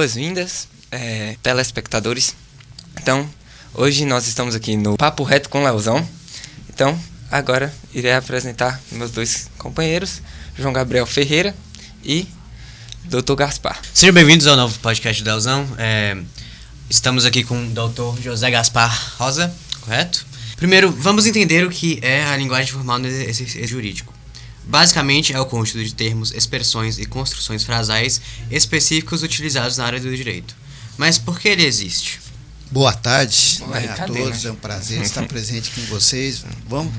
boas-vindas, telespectadores. Então, hoje nós estamos aqui no Papo Reto com Leozão. Então, agora irei apresentar meus dois companheiros, João Gabriel Ferreira e Dr. Gaspar. Sejam bem-vindos ao novo podcast do Leozão. Estamos aqui com o Dr. José Gaspar Rosa, correto? Primeiro, vamos entender o que é a linguagem formal no exercício jurídico. Basicamente, é o conjunto de termos, expressões e construções frasais específicos utilizados na área do direito. Mas por que ele existe? Boa tarde a todos, é um prazer estar presente aqui com vocês. Vamos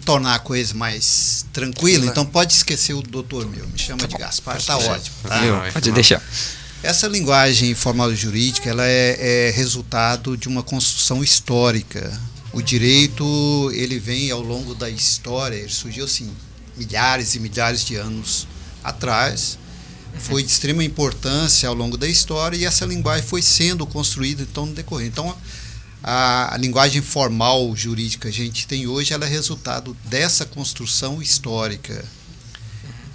tornar a coisa mais tranquila, então pode esquecer o doutor meu, me chama de Gaspar, tá ótimo. Tá? Pode deixar. Essa linguagem formal jurídica, ela é resultado de uma construção histórica. O direito, ele vem ao longo da história, ele surgiu assim, milhares e milhares de anos atrás, foi de extrema importância ao longo da história e essa linguagem foi sendo construída então no decorrer. Então, a linguagem formal jurídica que a gente tem hoje, ela é resultado dessa construção histórica.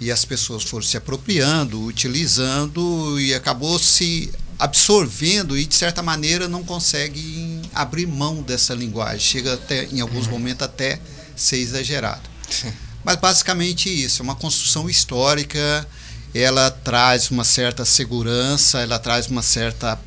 E as pessoas foram se apropriando, utilizando e acabou se absorvendo e, de certa maneira, não conseguem abrir mão dessa linguagem. Chega até, em alguns momentos, até ser exagerado. Sim. Mas, basicamente, isso. É uma construção histórica, ela traz uma certa segurança, ela traz uma certa,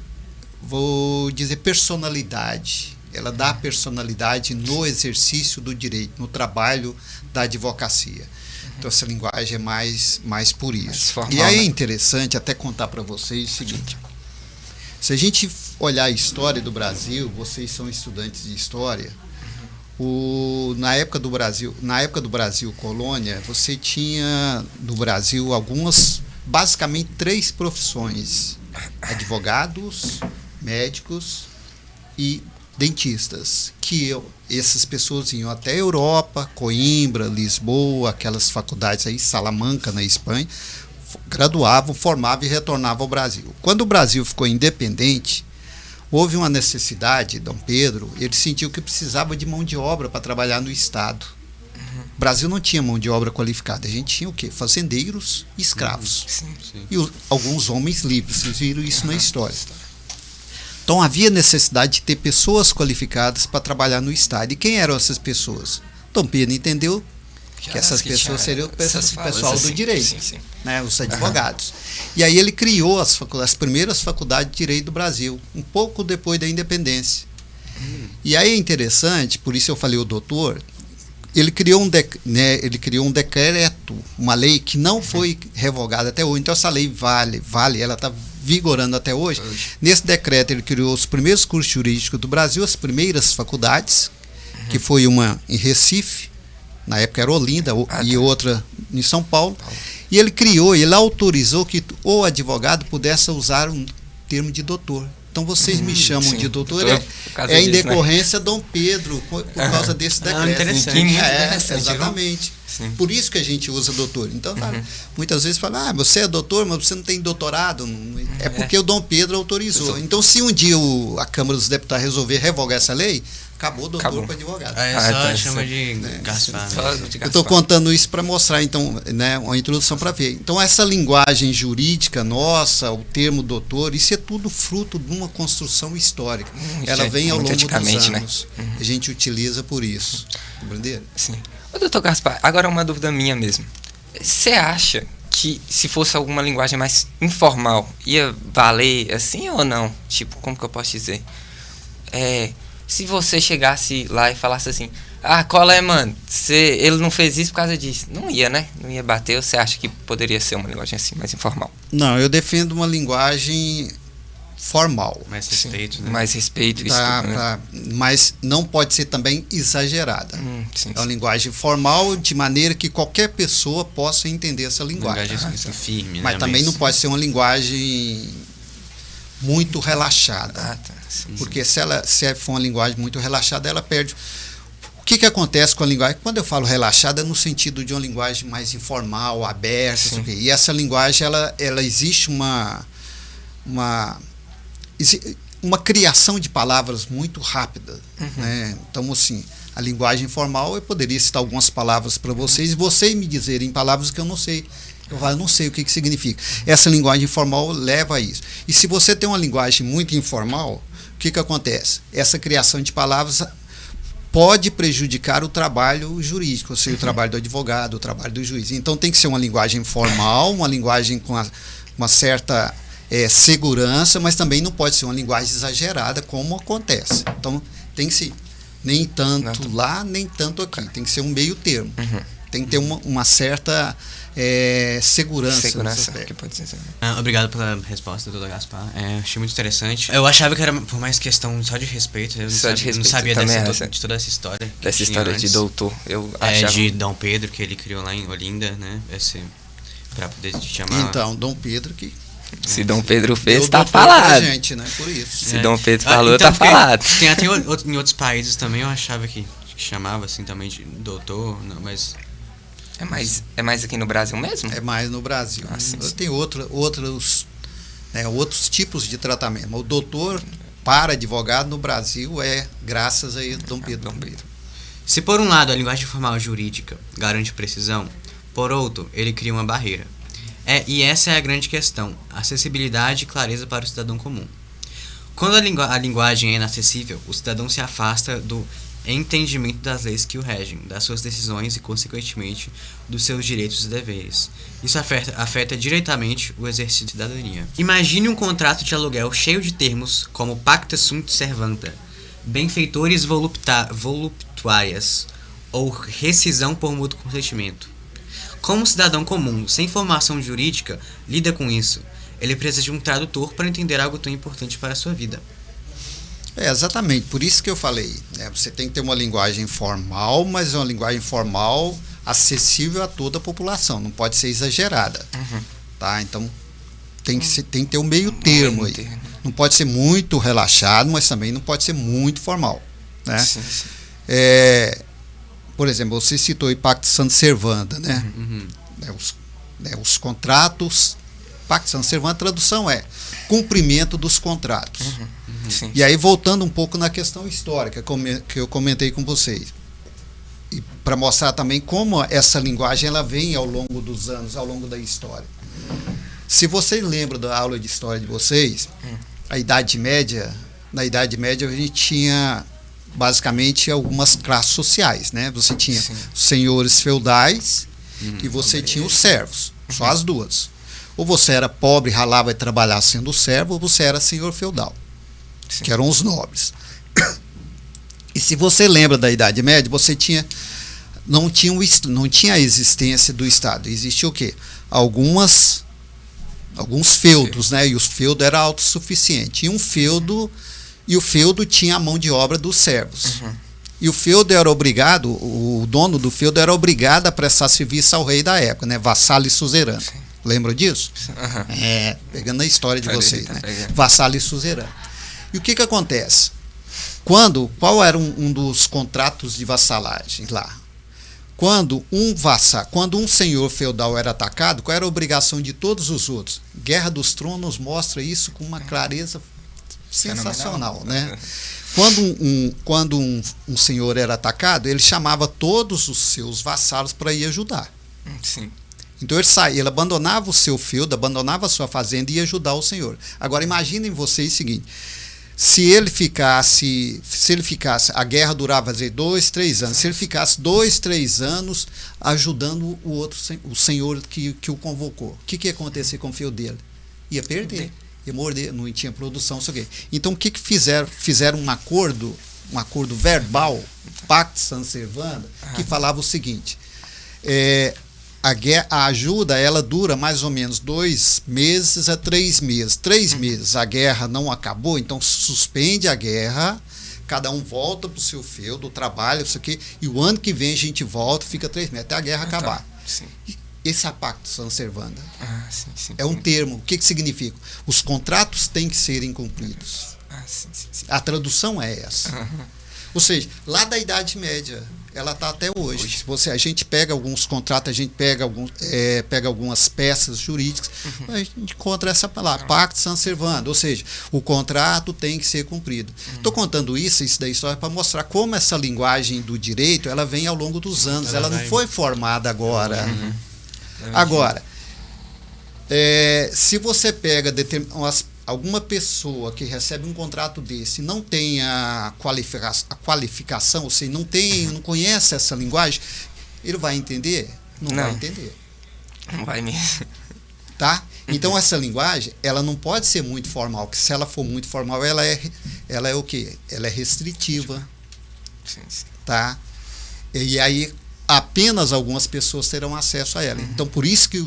vou dizer, personalidade. Ela dá personalidade no exercício do direito, no trabalho da advocacia. Então, essa linguagem é mais por isso. Formal, e aí é né? interessante até contar para vocês o seguinte. Se a gente olhar a história do Brasil, vocês são estudantes de história, na época do Brasil colônia, você tinha no Brasil basicamente três profissões: advogados, médicos e dentistas, que essas pessoas iam até a Europa, Coimbra, Lisboa, aquelas faculdades aí, Salamanca na Espanha, graduavam, formavam e retornavam ao Brasil. Quando o Brasil ficou independente, houve uma necessidade, Dom Pedro, ele sentiu que precisava de mão de obra para trabalhar no Estado. O Brasil não tinha mão de obra qualificada, a gente tinha o quê? Fazendeiros e escravos. Sim. E alguns homens livres, vocês viram isso na história. Então havia necessidade de ter pessoas qualificadas para trabalhar no Estado. E quem eram essas pessoas? Dom Pedro entendeu que essas pessoas seriam o pessoal do direito, né, os advogados. E aí ele criou as primeiras faculdades de direito do Brasil, um pouco depois da independência. E aí é interessante, por isso eu falei o doutor, ele criou um decreto, uma lei que não foi revogada até hoje. Então essa lei vale, ela está vigorando até hoje. Nesse decreto ele criou os primeiros cursos jurídicos do Brasil, as primeiras faculdades, que foi uma em Recife, na época era Olinda, e outra em São Paulo. E ele autorizou que o advogado pudesse usar um termo de doutor. Então vocês me chamam de doutor, em decorrência Dom Pedro, por causa desse decreto. Interessante. Exatamente. Sim. Por isso que a gente usa doutor. Então, muitas vezes fala, você é doutor, mas você não tem doutorado. É porque o Dom Pedro autorizou. Então, se um dia a Câmara dos Deputados resolver revogar essa lei, acabou o doutor para advogado. Só chama de Gaspar. Eu estou contando isso para mostrar, então, né, uma introdução para ver. Então, essa linguagem jurídica nossa, o termo doutor, isso é tudo fruto de uma construção histórica. Ela vem ao longo dos anos. Né? A gente utiliza por isso. Compreenderam? Sim. Ô, doutor Gaspar, agora uma dúvida minha mesmo. Você acha que se fosse alguma linguagem mais informal, ia valer assim ou não? Tipo, como que eu posso dizer? Se você chegasse lá e falasse assim, qual é, mano? Ele não fez isso por causa disso. Não ia, né? Não ia bater. Ou você acha que poderia ser uma linguagem assim, mais informal? Não, eu defendo uma linguagem formal. Mais respeito, né? Mais respeito. Né? Mas não pode ser também exagerada. É uma linguagem formal, de maneira que qualquer pessoa possa entender essa linguagem. Firme, mas né? Não pode ser uma linguagem muito relaxada. Porque se for uma linguagem muito relaxada, ela perde. O que acontece com a linguagem? Quando eu falo relaxada, é no sentido de uma linguagem mais informal, aberta. E essa linguagem, ela existe uma criação de palavras muito rápida. Né? Então, assim, a linguagem informal, eu poderia citar algumas palavras para vocês e vocês me dizerem palavras que eu não sei. Eu falo, não sei o que significa. Essa linguagem informal leva a isso. E se você tem uma linguagem muito informal, o que acontece? Essa criação de palavras pode prejudicar o trabalho jurídico, ou seja, o trabalho do advogado, o trabalho do juiz. Então tem que ser uma linguagem formal, uma linguagem com uma certa segurança, mas também não pode ser uma linguagem exagerada, como acontece. Então tem que ser nem tanto lá, nem tanto aqui. Tem que ser um meio termo. Tem que ter uma certa segurança que pode ser. Obrigado pela resposta, doutor Gaspar. Achei muito interessante. Eu achava que era por mais questão só de respeito. Eu não sabia de toda essa história. Dessa história de doutor. Eu achava... de Dom Pedro, que ele criou lá em Olinda, né? Pra poder te chamar. Então, Dom Pedro que... Se Dom Pedro fez, tá falado. Gente, né? Por isso. Se Dom Pedro falou, então, tá falado. Tem até em outros países também, eu achava que chamava assim também de doutor, não, mas... É mais aqui no Brasil mesmo? É mais no Brasil. Sim. Tem outros tipos de tratamento. Mas o doutor para advogado no Brasil graças a Dom Pedro. Se por um lado a linguagem formal jurídica garante precisão, por outro, ele cria uma barreira. E essa é a grande questão, acessibilidade e clareza para o cidadão comum. Quando a linguagem é inacessível, o cidadão se afasta do entendimento das leis que o regem, das suas decisões e, consequentemente, dos seus direitos e deveres. Isso afeta diretamente o exercício de cidadania. Imagine um contrato de aluguel cheio de termos como pacta sunt servanda, benfeitores voluptuárias ou rescisão por mútuo consentimento. Como um cidadão comum, sem formação jurídica, lida com isso? Ele precisa de um tradutor para entender algo tão importante para a sua vida. Exatamente, por isso que eu falei, né? Você tem que ter uma linguagem formal, mas é uma linguagem formal acessível a toda a população, não pode ser exagerada. Tá? Então tem que ter um meio termo aí. Não pode ser muito relaxado, mas também não pode ser muito formal. Né? Sim. Por exemplo, você citou o Pacta Sunt Servanda, né? Os contratos, Pacta Sunt Servanda, a tradução é cumprimento dos contratos. E aí, voltando um pouco na questão histórica que eu comentei com vocês, e para mostrar também como essa linguagem ela vem ao longo dos anos, ao longo da história. Se vocês lembram da aula de história de vocês, na Idade Média a gente tinha basicamente algumas classes sociais, né? Você tinha os senhores feudais e você tinha os servos, só as duas. Ou você era pobre, ralava e trabalhava sendo servo, ou você era senhor feudal, que eram os nobres. E se você lembra da Idade Média, você não tinha a existência do Estado. Existia o quê? Alguns feudos, né? E os feudos eram autossuficientes. E o feudo tinha a mão de obra dos servos. E o feudo era obrigado, o dono do feudo era obrigado a prestar serviço ao rei da época, né? Vassalo e suzerano. Lembram disso? Pegando a história de vocês, né? Vassalo e suzerano. E o que acontece? Qual era um dos contratos de vassalagem lá? Quando um senhor feudal era atacado, qual era a obrigação de todos os outros? Guerra dos Tronos mostra isso com uma clareza sensacional, né? Quando um senhor era atacado, ele chamava todos os seus vassalos para ir ajudar. Então ele abandonava o seu feudo, abandonava a sua fazenda e ia ajudar o senhor. Agora imaginem vocês o seguinte: se ele ficasse, a guerra durava 2, 3 anos, se ele ficasse 2, 3 anos ajudando o senhor que o convocou, o que ia acontecer com o feudo dele? Ia perder, ia morder, não tinha produção, não sei o quê. Então o que fizeram? Fizeram um acordo verbal, Pacta Sunt Servanda, que falava o seguinte: a ajuda ela dura mais ou menos 2 meses a 3 meses. 3 meses a guerra não acabou, então suspende a guerra, cada um volta para o seu feudo, trabalha, isso aqui, e o ano que vem a gente volta, fica 3 meses, até a guerra acabar. Esse é a Pacta Sunt Servanda. É um termo. O que significa? Os contratos têm que serem cumpridos. A tradução é essa. Ou seja, lá da Idade Média, ela está até hoje. A gente pega alguns contratos, a gente pega algumas peças jurídicas, a gente encontra essa palavra, Pacta Sunt Servanda, ou seja, o contrato tem que ser cumprido. Estou contando isso da história para mostrar como essa linguagem do direito ela vem ao longo dos anos, ela não foi formada agora. Agora, Se você pega alguma pessoa que recebe um contrato desse e não tem a qualificação, ou seja, não conhece essa linguagem, ele vai entender? Não vai entender. Não vai mesmo. Tá? Então essa linguagem, ela não pode ser muito formal, porque se ela for muito formal, ela é o quê? Ela é restritiva. Sim. Tá? E aí apenas algumas pessoas terão acesso a ela. Então por isso que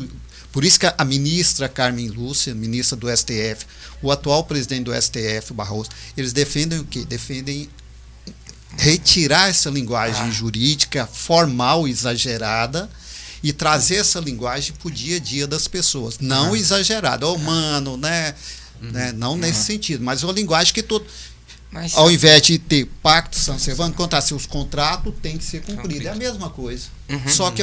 a ministra Carmen Lúcia, ministra do STF, o atual presidente do STF, Barroso, eles defendem o quê? Defendem retirar essa linguagem jurídica formal, exagerada, e trazer essa linguagem para o dia a dia das pessoas. Não exagerada, humano, né? Não nesse sentido, mas uma linguagem que ao invés de ter pacto San Servando, contar se os contratos têm que ser cumpridos. É a mesma coisa. Só que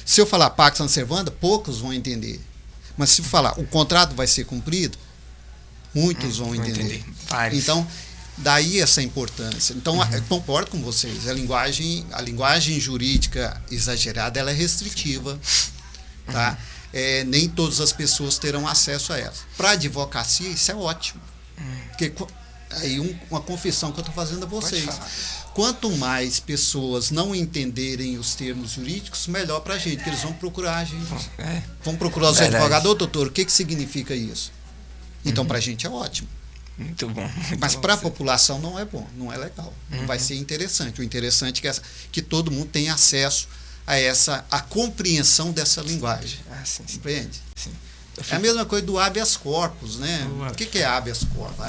se eu falar pacto San Servando, poucos vão entender. Mas se eu falar o contrato vai ser cumprido, muitos vão entender. Então, daí essa importância. Então, eu concordo com vocês. A linguagem jurídica exagerada, ela é restritiva. Tá? Nem todas as pessoas terão acesso a ela. Para a advocacia, isso é ótimo. Porque aí uma confissão que eu estou fazendo a vocês. Quanto mais pessoas não entenderem os termos jurídicos, melhor para a gente, porque eles vão procurar a gente. Vão procurar os advogados. Ô, doutor, o que significa isso? Então, para a gente é ótimo. Muito bom. Mas para a população não é bom, não é legal. Não vai ser interessante. O interessante é que todo mundo tenha acesso a compreensão dessa linguagem. Sim. Compreende? Sim. É a mesma coisa do habeas corpus, né? O que é habeas corpus?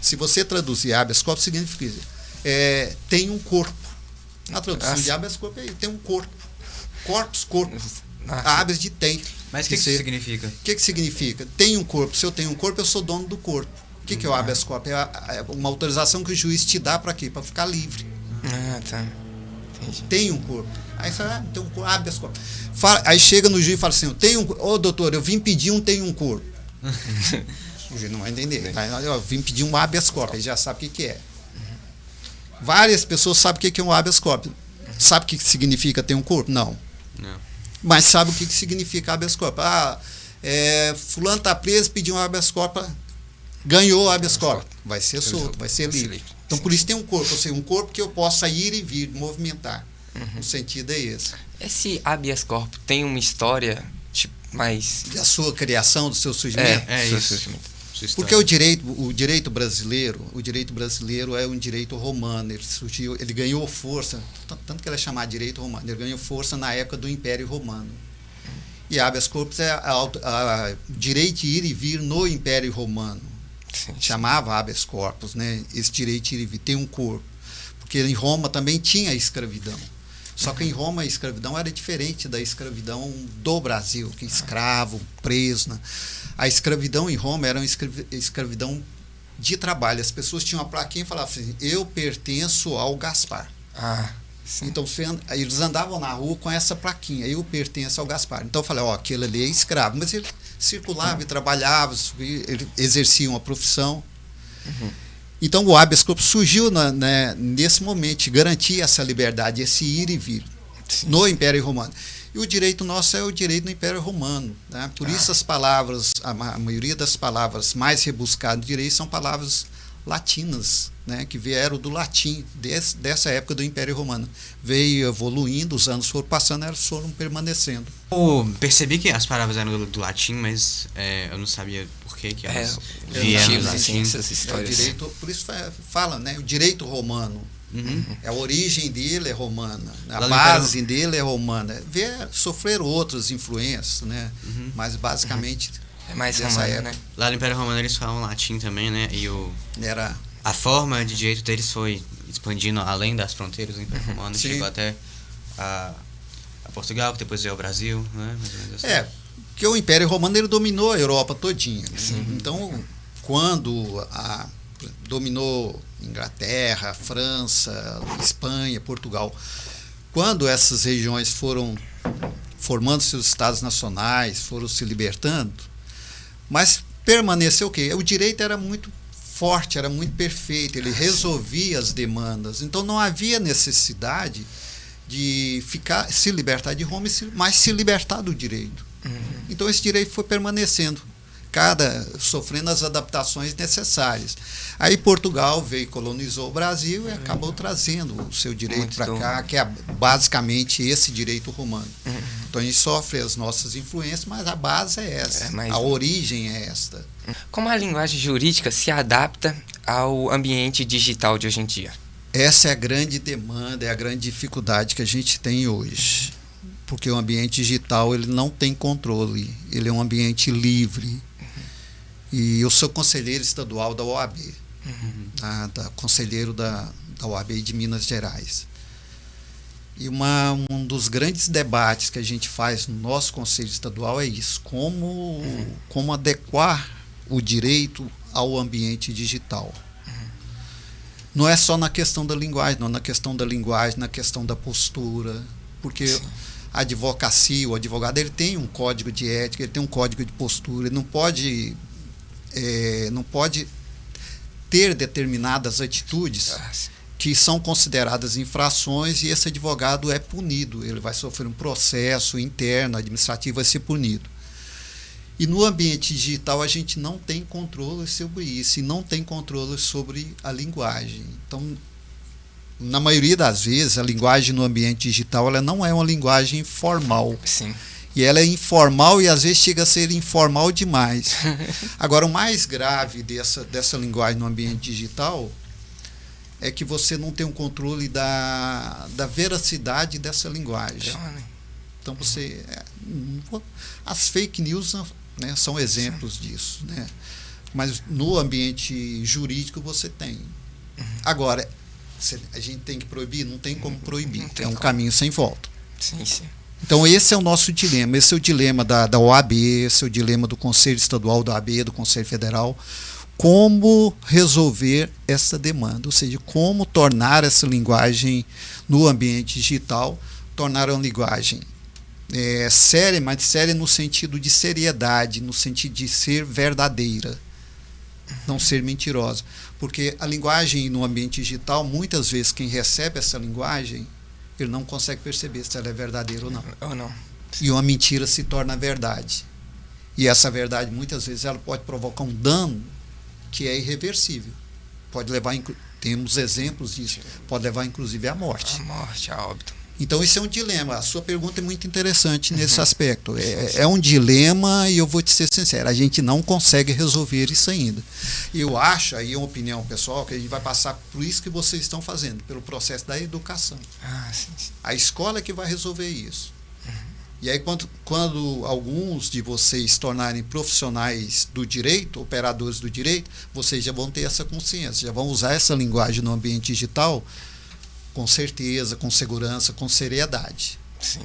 Se você traduzir habeas corpus, significa tem um corpo. A tradução de habeas corpus tem um corpo. Corpo. Habeas de tem. Mas o que significa? O que significa? Tem um corpo. Se eu tenho um corpo, eu sou dono do corpo. O que é o habeas corpus? É uma autorização que o juiz te dá para quê? Para ficar livre. Tá. Entendi. Tem um corpo. Aí você fala, tem um corpo, habeas corpus. Aí chega no juiz e fala assim, doutor, eu vim pedir tem um corpo. O juiz não vai entender. Aí, eu vim pedir um habeas corpus, ele já sabe o que é. Várias pessoas sabem o que é um habeas corpus. Sabe o que significa ter um corpo? Não. Mas sabe o que significa habeas corpus? Fulano está preso, pediu um habeas corpus, ganhou o habeas corpus. Vai ser solto, vai ser livre. Então, por isso tem um corpo. Ou seja, um corpo que eu possa ir e vir, movimentar. O sentido é esse. Esse habeas corpus tem uma história mais... Da sua criação, do seu surgimento? Isso. Porque o direito brasileiro é um direito romano. Ele ganhou força, tanto que ele é chamado de direito romano, ele ganhou força na época do Império Romano. E habeas corpus é o direito de ir e vir no Império Romano. Sim. Chamava habeas corpus, né? Esse direito de ir e vir, tem um corpo. Porque em Roma também tinha a escravidão. Só que em Roma a escravidão era diferente da escravidão do Brasil, que escravo, preso, né? A escravidão em Roma era uma escravidão de trabalho. As pessoas tinham uma plaquinha e falavam assim, eu pertenço ao Gaspar. Então eles andavam na rua com essa plaquinha, eu pertenço ao Gaspar. Então eu falei, aquele ali é escravo. Mas ele circulava e trabalhava, ele exercia uma profissão. Então o habeas corpus surgiu nesse momento, garantia essa liberdade, esse ir e vir no Império Romano. E o direito nosso é o direito do Império Romano. Né? Por isso as palavras, a maioria das palavras mais rebuscadas do direito são palavras latinas, né? Que vieram do latim, dessa época do Império Romano. Veio evoluindo, os anos foram passando, elas foram permanecendo. Eu percebi que as palavras eram do latim, mas eu não sabia por que elas vieram do latim. Essas histórias. Por isso fala, né? O direito romano. A origem dele é romana, a base dele é romana. Sofreram outras influências, né? Mas basicamente é mais romano, né? Lá no Império Romano eles falam latim também, né? E a forma de direito deles foi expandindo além das fronteiras do Império Romano, chegou até a Portugal, que depois veio ao Brasil, né? Mais ou menos assim. Porque o Império Romano ele dominou a Europa todinha. Né? Então, quando dominou Inglaterra, França, Espanha, Portugal. Quando essas regiões foram formando seus estados nacionais, foram se libertando, mas permaneceu o quê? O direito era muito forte, era muito perfeito, ele resolvia as demandas. Então não havia necessidade de se libertar de Roma, mas se libertar do direito. Então esse direito foi permanecendo, sofrendo as adaptações necessárias. Aí Portugal veio e colonizou o Brasil e acabou trazendo o seu direito para cá, que é basicamente esse direito romano. Então a gente sofre as nossas influências, mas a base é essa, a origem é esta. Como a linguagem jurídica se adapta ao ambiente digital de hoje em dia? Essa é a grande demanda, é a grande dificuldade que a gente tem hoje. Porque o ambiente digital ele não tem controle, ele é um ambiente livre. E eu sou conselheiro estadual da OAB, conselheiro da OAB de Minas Gerais. E um dos grandes debates que a gente faz no nosso conselho estadual é isso, como adequar o direito ao ambiente digital. Não é só na questão da linguagem, não, na questão da linguagem, na questão da postura, porque a advocacia, o advogado, ele tem um código de ética, ele tem um código de postura, ele não pode ter determinadas atitudes que são consideradas infrações e esse advogado é punido, ele vai sofrer um processo interno, administrativo, vai ser punido. E no ambiente digital a gente não tem controle sobre isso e não tem controle sobre a linguagem. Então, na maioria das vezes, a linguagem no ambiente digital ela não é uma linguagem formal. Sim. E ela é informal e às vezes chega a ser informal demais. Agora, o mais grave dessa linguagem no ambiente digital é que você não tem um controle da veracidade dessa linguagem. Então, as fake news, né, são exemplos disso. Né? Mas no ambiente jurídico você tem. Agora, a gente tem que proibir? Não tem como proibir. É um caminho sem volta. Sim, sim. Então esse é o nosso dilema, esse é o dilema da OAB, esse é o dilema do Conselho Estadual da OAB, do Conselho Federal, como resolver essa demanda, ou seja, como tornar essa linguagem no ambiente digital, tornar uma linguagem séria, mas séria no sentido de seriedade, no sentido de ser verdadeira, não ser mentirosa, porque a linguagem no ambiente digital, muitas vezes quem recebe essa linguagem ele não consegue perceber se ela é verdadeira ou não. E uma mentira se torna verdade. E essa verdade, muitas vezes, ela pode provocar um dano que é irreversível. Pode levar, temos exemplos disso, pode levar, inclusive, à morte. A morte, a óbito. Então, isso é um dilema. A sua pergunta é muito interessante nesse aspecto. É um dilema e eu vou te ser sincero, a gente não consegue resolver isso ainda. Eu acho, aí é uma opinião pessoal, que a gente vai passar por isso que vocês estão fazendo, pelo processo da educação. Sim. A escola é que vai resolver isso. E aí, quando alguns de vocês se tornarem profissionais do direito, operadores do direito, vocês já vão ter essa consciência, já vão usar essa linguagem no ambiente digital com certeza, com segurança, com seriedade. Sim.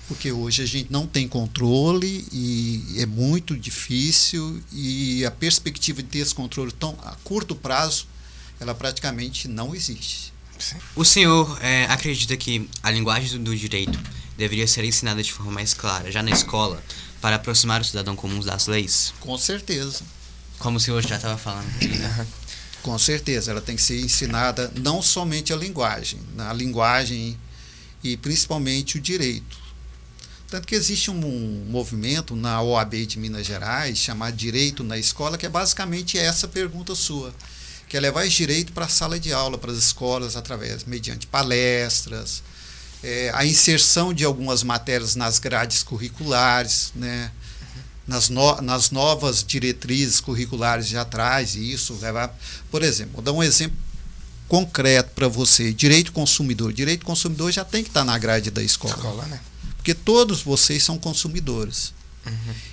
Porque hoje a gente não tem controle e é muito difícil e a perspectiva de ter esse controle a curto prazo, ela praticamente não existe. Sim. O senhor acredita que a linguagem do direito deveria ser ensinada de forma mais clara, já na escola, para aproximar o cidadão comum das leis? Com certeza. Como o senhor já estava falando. Com certeza, ela tem que ser ensinada não somente a linguagem e principalmente o direito. Tanto que existe um movimento na OAB de Minas Gerais chamado Direito na Escola, que é basicamente essa pergunta sua, que é levar esse direito para a sala de aula, para as escolas, mediante palestras, a inserção de algumas matérias nas grades curriculares, né? Nas novas diretrizes curriculares já traz isso. Por exemplo, vou dar um exemplo concreto para você. Direito consumidor. Direito consumidor já tem que estar na grade da escola. Né? Porque todos vocês são consumidores.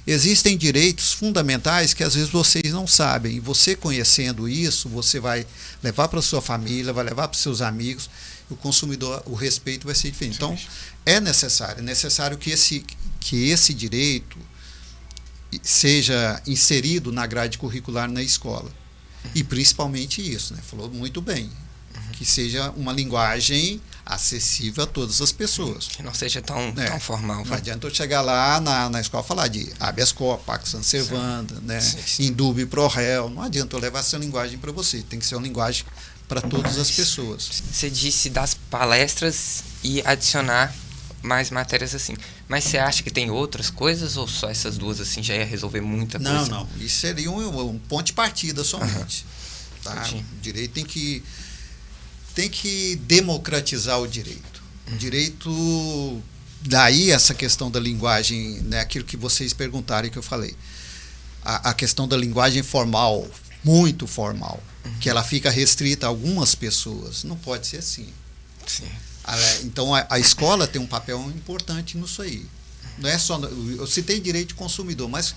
Existem direitos fundamentais que às vezes vocês não sabem. E você conhecendo isso, você vai levar para sua família, vai levar para seus amigos. O consumidor, o respeito vai ser diferente. Então, é necessário que esse direito seja inserido na grade curricular na escola. E principalmente isso, né? Falou muito bem. Que seja uma linguagem acessível a todas as pessoas. Que não seja tão formal. Não adianta eu chegar lá na escola e falar de habeas corpus, pax sunt servanda, né? Indubio pro réu. Não adianta eu levar essa linguagem para você. Tem que ser uma linguagem para todas as pessoas. Você disse das palestras e adicionar mais matérias assim. Mas você acha que tem outras coisas ou só essas duas assim já ia resolver muita coisa? Não. Isso seria um ponto de partida somente. Tá? Entendi. O direito tem que democratizar o direito. O direito, daí essa questão da linguagem, né, aquilo que vocês perguntaram e que eu falei. A questão da linguagem formal, muito formal, que ela fica restrita a algumas pessoas. Não pode ser assim. Sim. Então a escola tem um papel importante nisso aí. Não é só, eu citei direito de consumidor, mas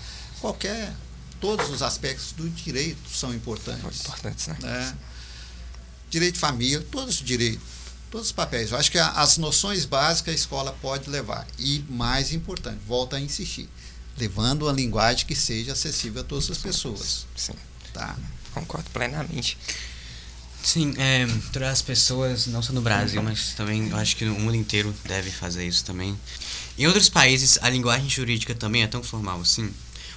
todos os aspectos do direito são importantes. Importantes, né? Né? Direito de família, todos os direitos, todos os papéis. Eu acho que as noções básicas a escola pode levar. E mais importante, volto a insistir, levando uma linguagem que seja acessível a todas as pessoas. Sim. Tá? Concordo plenamente. Sim, todas as pessoas, não só no Brasil, mas também eu acho que no mundo inteiro deve fazer isso também. Em outros países, a linguagem jurídica também é tão formal assim?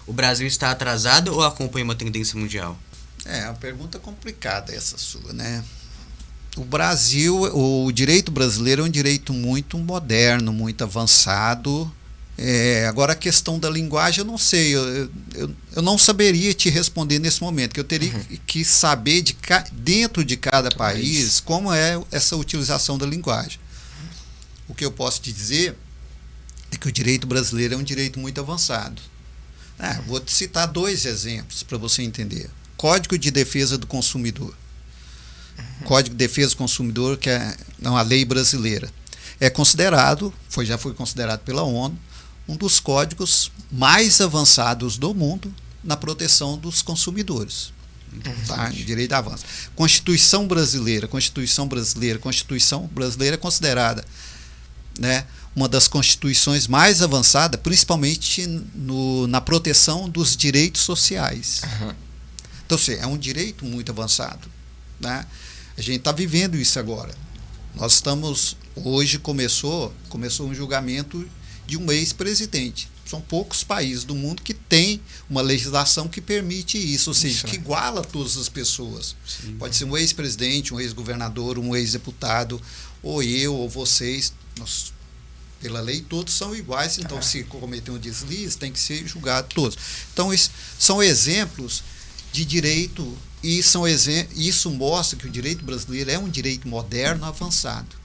O Brasil está atrasado ou acompanha uma tendência mundial? É uma pergunta complicada essa sua, né? O direito brasileiro é um direito muito moderno, muito avançado. Agora a questão da linguagem, eu não sei, eu não saberia te responder nesse momento, que eu teria que saber dentro de cada país como é essa utilização da linguagem. O que eu posso te dizer é que o direito brasileiro é um direito muito avançado. Vou te citar 2 exemplos para você entender. Código de Defesa do Consumidor. Código de Defesa do Consumidor, que é uma lei brasileira. Já foi considerado pela ONU, um dos códigos mais avançados do mundo na proteção dos consumidores. Tá? Direito de avanço. Constituição brasileira é considerada, né, uma das constituições mais avançadas, principalmente na proteção dos direitos sociais. Então, é um direito muito avançado. Né? A gente está vivendo isso agora. Nós estamos, hoje começou um julgamento de um ex-presidente. São poucos países do mundo que têm uma legislação que permite isso, ou seja, que iguala todas as pessoas. Sim. Pode ser um ex-presidente, um ex-governador, um ex-deputado, ou eu, ou vocês. Pela lei, todos são iguais, então se cometer um deslize, tem que ser julgado todos. Então, são exemplos de direito, e isso mostra que o direito brasileiro é um direito moderno, avançado.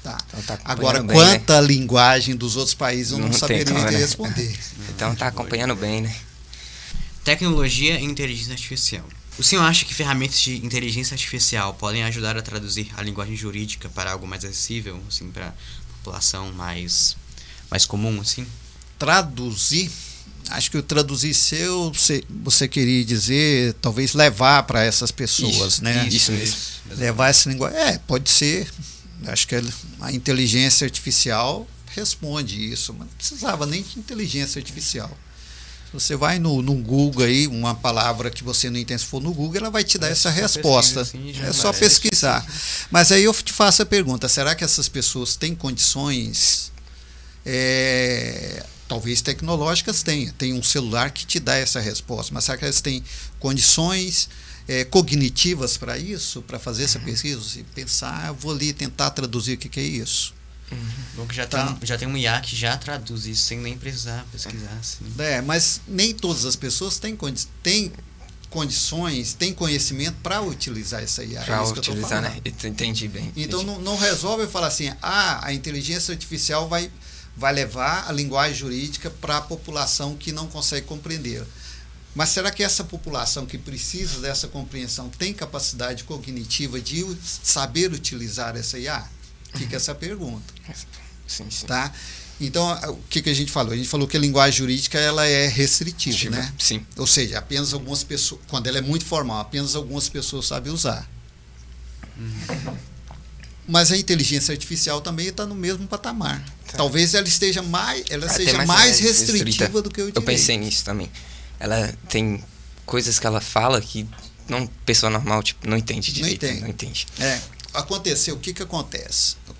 Tá. Então, agora, bem, quanto à linguagem dos outros países, eu não saberia responder. Então está acompanhando bem, né? Tecnologia e inteligência artificial. O senhor acha que ferramentas de inteligência artificial podem ajudar a traduzir a linguagem jurídica para algo mais acessível, assim, para a população mais comum, assim? Traduzir? Acho que o traduzir você queria dizer, talvez levar para essas pessoas, isso, né? Isso mesmo. Levar essa linguagem. Pode ser. Acho que a inteligência artificial responde isso, mas não precisava nem de inteligência artificial. Se você vai no Google aí, uma palavra que você não entende, se for no Google, ela vai te dar essa resposta. É só pesquisar. Mas aí eu te faço a pergunta, será que essas pessoas têm condições, talvez tecnológicas tenha. Tem um celular que te dá essa resposta, mas será que elas têm condições cognitivas para isso, para fazer essa pesquisa? E pensar, eu vou ali tentar traduzir o que é isso. Bom que já tem um IA que já traduz isso sem nem precisar pesquisar. Assim. Mas nem todas as pessoas têm condições, têm conhecimento para utilizar essa IA. Para utilizar, né? Entendi bem. Então não resolve falar assim, a inteligência artificial vai levar a linguagem jurídica para a população que não consegue compreender. Mas será que essa população que precisa dessa compreensão tem capacidade cognitiva de saber utilizar essa IA? Fica essa pergunta. Sim. Tá? Então, o que a gente falou? A gente falou que a linguagem jurídica ela é restritiva, né? Sim. Ou seja, apenas algumas pessoas, quando ela é muito formal, apenas algumas pessoas sabem usar. Mas a inteligência artificial também está no mesmo patamar. Tá. Talvez ela seja mais restritiva do que o direito. Eu pensei nisso também. Ela tem coisas que ela fala que pessoa normal não entende direito. Não entende. Aconteceu, o que acontece? O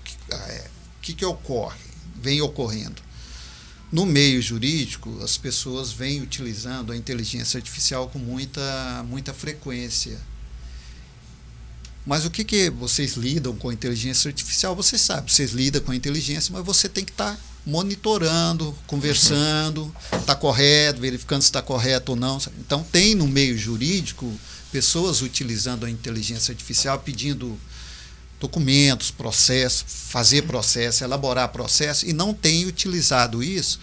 que ocorre? Vem ocorrendo. No meio jurídico, as pessoas vêm utilizando a inteligência artificial com muita frequência. Mas o que vocês lidam com inteligência artificial, você sabe, vocês lidam com a inteligência, mas você tem que estar monitorando, conversando, está correto, verificando se está correto ou não. Então, tem no meio jurídico pessoas utilizando a inteligência artificial, pedindo documentos, processo, fazer processo, elaborar processo, e não tem utilizado isso,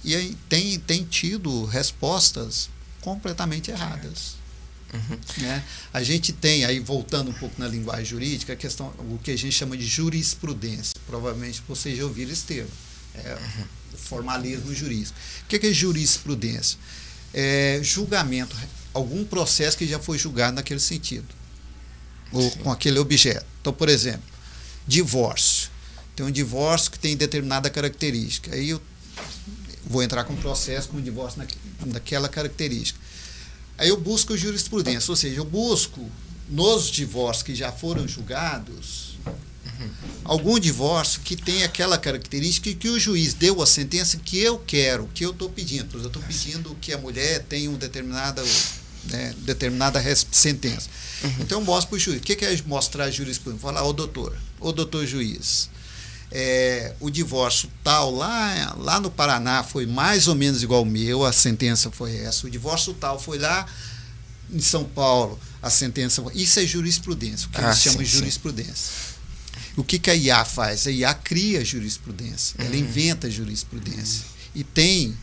e aí tem tido respostas completamente erradas. Né? A gente tem, aí voltando um pouco na linguagem jurídica, a questão, o que a gente chama de jurisprudência. Provavelmente vocês já ouviram esse termo. O formalismo jurídico. O que é jurisprudência? É julgamento, algum processo que já foi julgado naquele sentido, ou com aquele objeto. Então, por exemplo, divórcio. Tem um divórcio que tem determinada característica. Aí eu vou entrar com um processo com um divórcio naquela característica. Aí eu busco jurisprudência, ou seja, eu busco nos divórcios que já foram julgados, algum divórcio que tem aquela característica e que o juiz deu a sentença que eu quero, que eu estou pedindo. Por exemplo, eu estou pedindo que a mulher tenha uma determinada sentença. Então eu mostro para o juiz. O que é mostrar a jurisprudência? Falar, ô doutor juiz, o divórcio tal lá no Paraná foi mais ou menos igual ao meu, a sentença foi essa. O divórcio tal foi lá em São Paulo, a sentença foi... Isso é jurisprudência, o que eles chamam de jurisprudência. O que a IA faz? A IA cria jurisprudência, ela inventa jurisprudência. E tem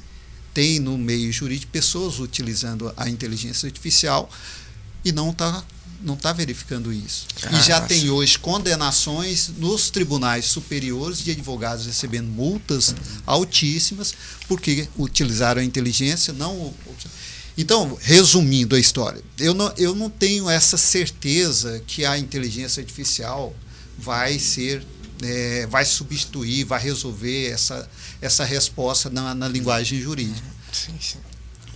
no meio jurídico pessoas utilizando a inteligência artificial e não está verificando isso. E já tem hoje condenações nos tribunais superiores de advogados recebendo multas altíssimas porque utilizaram a inteligência. Então, resumindo a história, eu não tenho essa certeza que a inteligência artificial vai substituir, vai resolver essa resposta na linguagem jurídica. Sim.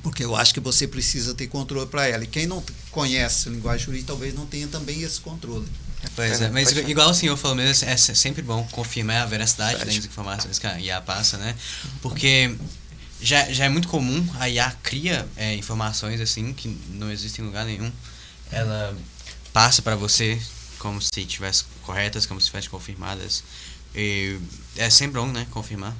Porque eu acho que você precisa ter controle para ela. E quem não conhece a linguagem jurídica talvez não tenha também esse controle. Pois é, mas igual o senhor falou mesmo, é sempre bom confirmar a veracidade das informações que a IA passa, né? Porque já é muito comum, a IA cria informações assim que não existem em lugar nenhum. Ela passa para você como se estivessem corretas, como se estivessem confirmadas. E é sempre bom, né, confirmar.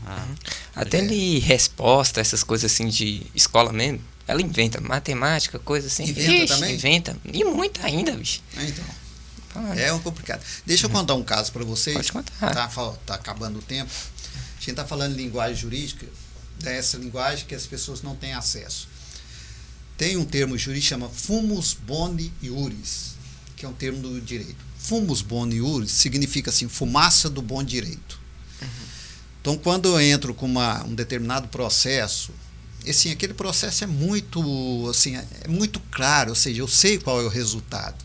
Até ali resposta, essas coisas assim de escola mesmo, ela inventa matemática, coisa assim. Inventa também? Inventa. E muito ainda, bicho. Então, é um complicado. Deixa eu contar um caso para vocês. Pode contar. Tá acabando o tempo. A gente está falando de linguagem jurídica, dessa linguagem que as pessoas não têm acesso. Tem um termo jurídico que chama fumus boni iuris, que é um termo do direito. Fumus boni iuris significa assim, fumaça do bom direito. Então, quando eu entro com um determinado processo, assim, aquele processo é muito claro, ou seja, eu sei qual é o resultado.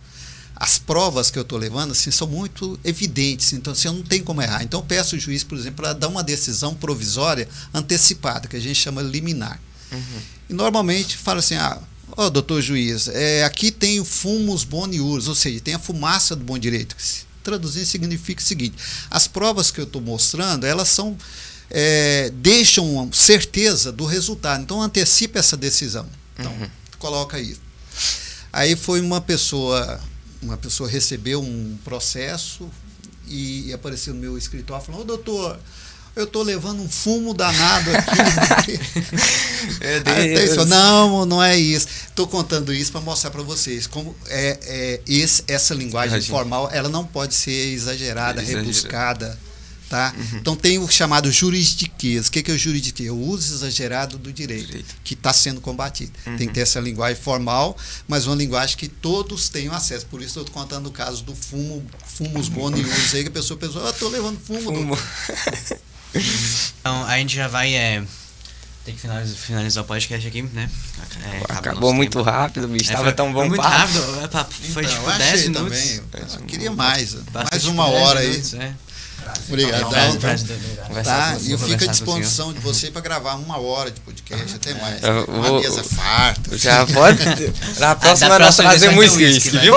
As provas que eu estou levando assim, são muito evidentes, então assim, eu não tenho como errar. Então, eu peço ao juiz, por exemplo, para dar uma decisão provisória antecipada, que a gente chama liminar. E normalmente fala assim, doutor juiz, aqui tem o fumus boni iuris, ou seja, tem a fumaça do bom direito. Traduzindo significa o seguinte: as provas que eu estou mostrando, elas deixam certeza do resultado, então antecipa essa decisão. Então, coloca isso. Aí foi uma pessoa recebeu um processo e apareceu no meu escritório falando, doutor, eu estou levando um fumo danado aqui. Não é isso. Estou contando isso para mostrar para vocês como essa linguagem formal, ela não pode ser exagerada, rebuscada. Tá? Então tem o chamado juridiquês. O que é o juridiquês? O uso exagerado do direito. Que está sendo combatido. Tem que ter essa linguagem formal, mas uma linguagem que todos tenham acesso. Por isso eu estou contando o caso do fumus boni iuris, aí que a pessoa pensou, eu estou levando fumo. Então, a gente já vai ter que finalizar o podcast aqui, né? Acabou muito rápido, bicho. Estava tão bom. Muito rápido. Foi então, tipo 10 minutos. Eu queria mais uma hora aí. Obrigado. E eu fico à disposição de você para gravar 1 hora de podcast, até mais. Uma mesa farta. Já pode. Na próxima nós trazemos um whisky, viu?